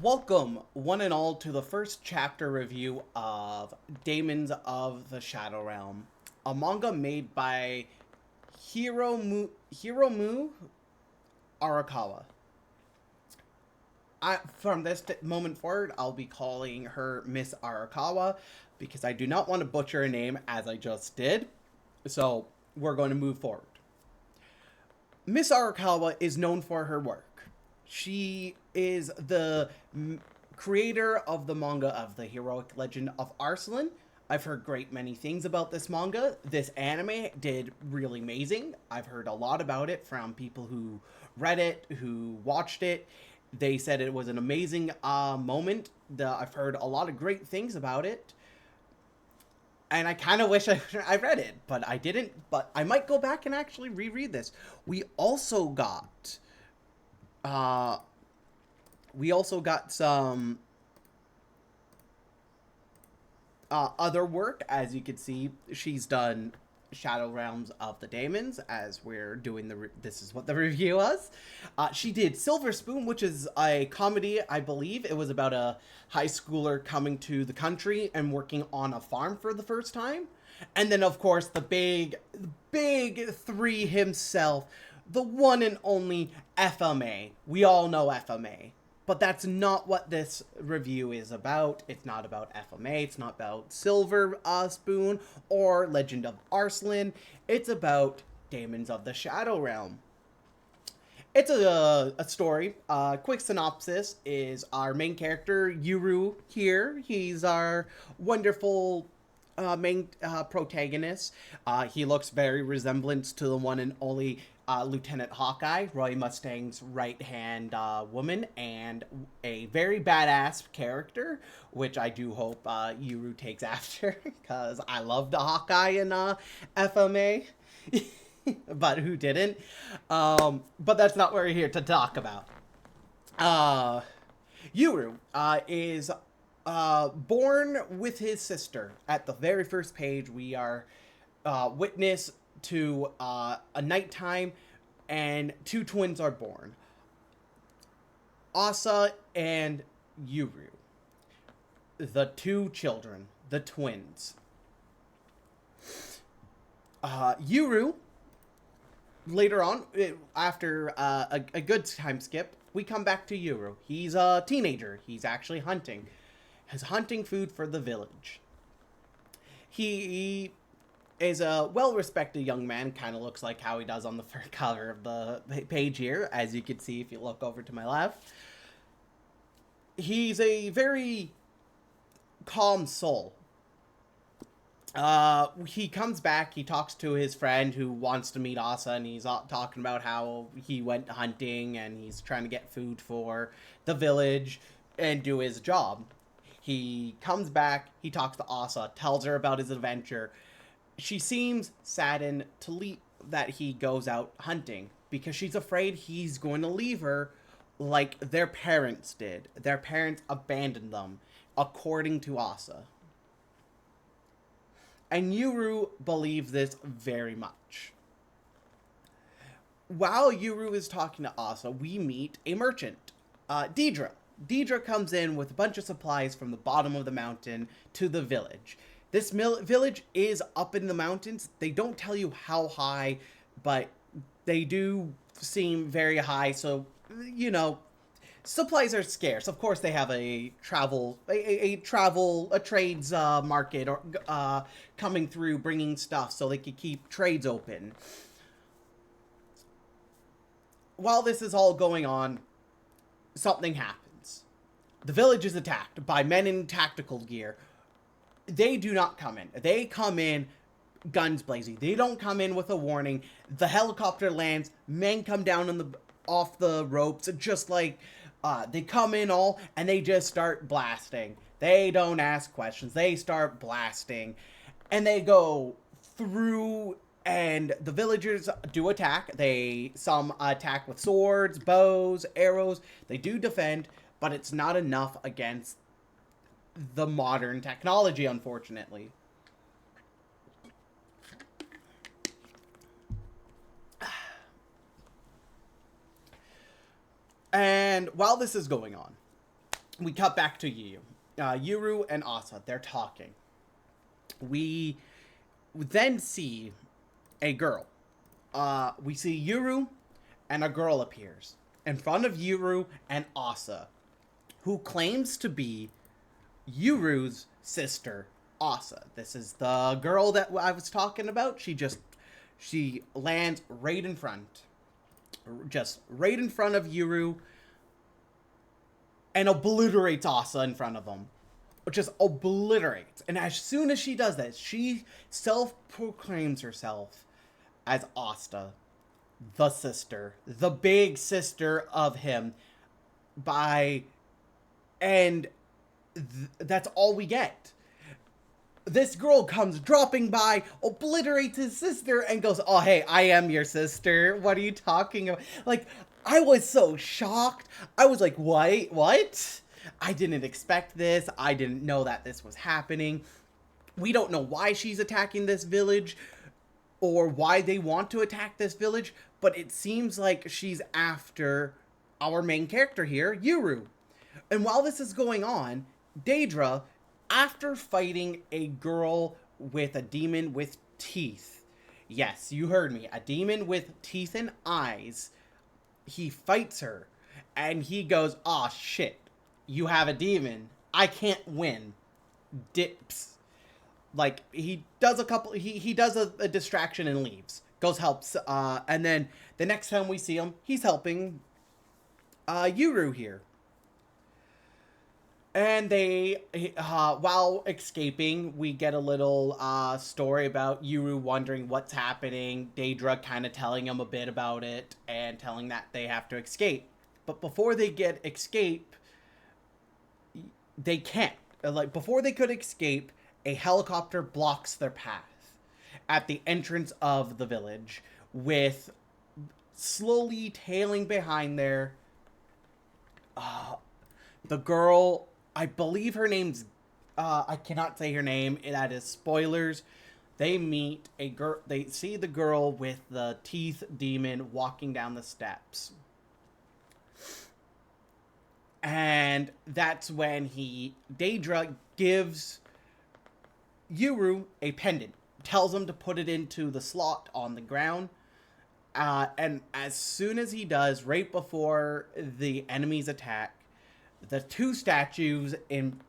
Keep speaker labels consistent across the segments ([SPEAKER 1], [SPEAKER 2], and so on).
[SPEAKER 1] Welcome, one and all, to the first chapter review of Daemons of the Shadow Realm, a manga made by Hiromu Arakawa. From this moment forward, I'll be calling her Miss Arakawa because I do not want to butcher her name as I just did. So we're going to move forward. Miss Arakawa is known for her work. She is the creator of the manga of the heroic legend of Arslan. I've heard great many things about this manga. This anime did really amazing. I've heard a lot about it from people who read it, who watched it. They said it was an amazing moment. I've heard a lot of great things about it. And I kind of wish I read it, but I didn't. But I might go back and actually reread this. We also got, uh, some other work. As you can see, she's done Shadow Realms of the Daemons, as we're doing this is what the review was. She did Silver Spoon, which is a comedy, I believe. It was about a high schooler coming to the country and working on a farm for the first time. And then, of course, the big three himself, the one and only FMA. We all know FMA. But that's not what this review is about. It's not about FMA. It's not about Silver Spoon or Legend of Arslan. It's about Daemons of the Shadow Realm. It's a story. Quick synopsis is our main character, Yuru, here. He's our wonderful main protagonist. He looks very resemblant to the one and only Lieutenant Hawkeye, Roy Mustang's right-hand woman, and a very badass character, which I do hope Yuru takes after, because I love the Hawkeye in FMA. But who didn't? But that's not what we're here to talk about. Yuru is born with his sister. At the very first page, we are witness to a nighttime, and two twins are born. Asa and Yuru. The two children. The twins. Yuru, later on, after a good time skip, we come back to Yuru. He's a teenager. He's actually hunting. He's hunting food for the village. He is a well-respected young man. Kind of looks like how he does on the front cover of the page here, as you can see if you look over to my left. He's a very calm soul. He comes back, he talks to his friend who wants to meet Asa, and he's talking about how he went hunting and he's trying to get food for the village and do his job. He comes back, he talks to Asa, tells her about his adventure. She seems saddened that he goes out hunting because she's afraid he's going to leave her like their parents did. Their parents abandoned them, according to Asa. And Yuru believes this very much. While Yuru is talking to Asa, we meet a merchant, Deidre. Deidre comes in with a bunch of supplies from the bottom of the mountain to the village. This village is up in the mountains. They don't tell you how high, but they do seem very high. So, supplies are scarce. Of course, they have a trades market or coming through, bringing stuff so they could keep trades open. While this is all going on, something happens. The village is attacked by men in tactical gear. They do not come in. They come in guns blazing. They don't come in with a warning. The helicopter lands. Men come down off the ropes, just like they come in all, and they just start blasting. They don't ask questions. They start blasting, and they go through. And the villagers do attack. Some attack with swords, bows, arrows. They do defend, but it's not enough against the modern technology, unfortunately. And while this is going on, we cut back to Yuru and Asa. They're talking. We then see a girl. We see Yuru, and a girl appears in front of Yuru and Asa, who claims to be Yuru's sister, Asa. This is the girl that I was talking about. She lands right in front, just right in front of Yuru, and obliterates Asa in front of him. Just obliterates. And as soon as she does that, she self-proclaims herself as Asta, the sister, the big sister of him. And that's all we get. This girl comes dropping by, obliterates his sister, and goes, "Oh, hey, I am your sister. What are you talking about?" Like, I was so shocked. I was like, what? I didn't expect this. I didn't know that this was happening. We don't know why she's attacking this village or why they want to attack this village, but it seems like she's after our main character here, Yuru. And while this is going on, Daedra, after fighting a girl with a demon with teeth, yes, you heard me, a demon with teeth and eyes, he fights her, and he goes, "Aw, shit, you have a demon. I can't win." Dips. Like, he does a distraction and leaves. Goes, helps, and then the next time we see him, he's helping, Yuru here. And while escaping, we get a little story about Yuru wondering what's happening, Daedra kind of telling him a bit about it, and telling that they have to escape. But before they escape, they can't. Like, before they could escape, a helicopter blocks their path at the entrance of the village, with slowly tailing behind there, the girl, I believe her name's, I cannot say her name, that is spoilers. They meet a girl, they see the girl with the teeth demon walking down the steps. And that's when Daedra gives Yuru a pendant, tells him to put it into the slot on the ground. And as soon as he does, right before the enemies attack, the two statues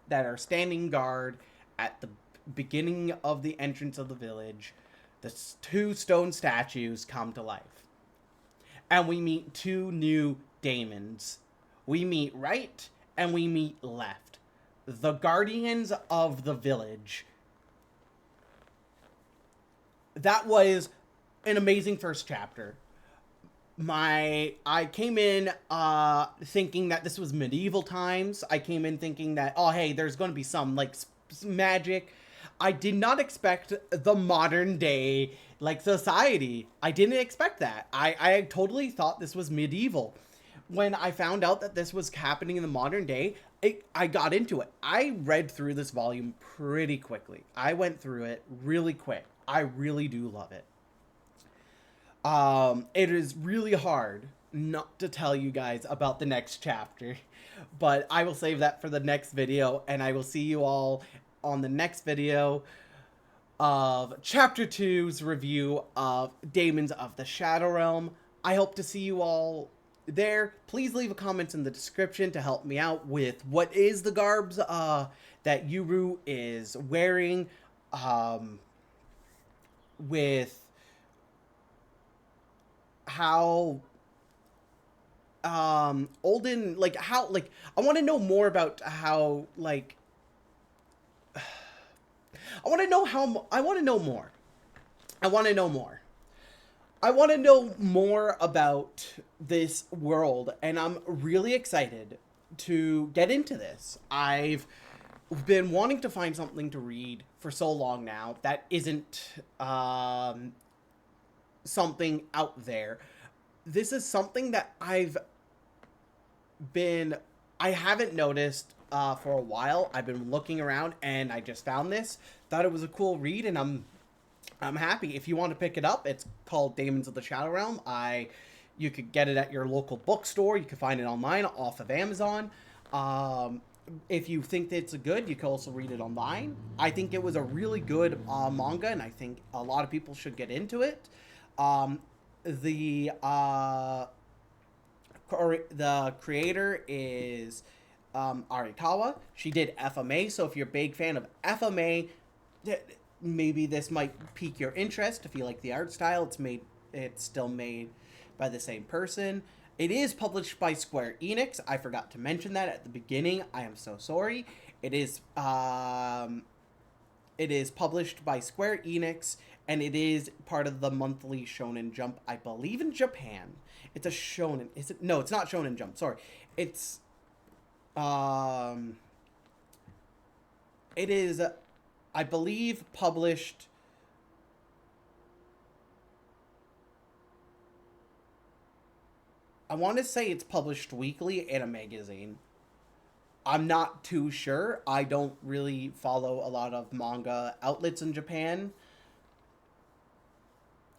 [SPEAKER 1] that are standing guard at the beginning of the entrance of the village, the two stone statues come to life. And we meet two new Daemons. We meet right and we meet left. The guardians of the village. That was an amazing first chapter. I came in thinking that this was medieval times. I came in thinking that, oh, hey, there's going to be some, like, magic. I did not expect the modern day, like, society. I didn't expect that. I totally thought this was medieval. When I found out that this was happening in the modern day, I got into it. I read through this volume pretty quickly. I went through it really quick. I really do love it. It is really hard not to tell you guys about the next chapter, but I will save that for the next video, and I will see you all on the next video of Chapter 2's review of Daemons of the Shadow Realm. I hope to see you all there. Please leave a comment in the description to help me out with what is the garbs that Yuru is wearing, with how Olden, like, how, like, I want to know more about how, like, I want to know more. I want to know more about this world, and I'm really excited to get into this. I've been wanting to find something to read for so long now that isn't something out there. This is something that I haven't noticed for a while. I've been looking around and I just found this. Thought it was a cool read, and I'm happy. If you want to pick it up, it's called Daemons of the Shadow Realm. You could get it at your local bookstore. You can find it online off of Amazon. if you think that it's good, you can also read it online. I think it was a really good manga, and I think a lot of people should get into it. Um, the the creator is Arikawa. She did FMA, so if you're a big fan of FMA, maybe this might pique your interest. If you like the art style, it's still made by the same person. It is published by Square Enix. I forgot to mention that at the beginning. I am so sorry. It is published by Square Enix, and it is part of the monthly Shonen Jump, I believe, in Japan. It's a shonen. Is it? No, it's not Shonen Jump. Sorry, it's um, it is, I believe, published. I want to say it's published weekly in a magazine. I'm not too sure. I don't really follow a lot of manga outlets in Japan.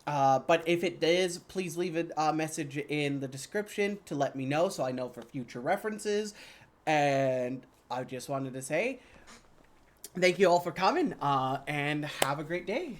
[SPEAKER 1] But if it is, please leave a message in the description to let me know so I know for future references. And I just wanted to say thank you all for coming and have a great day.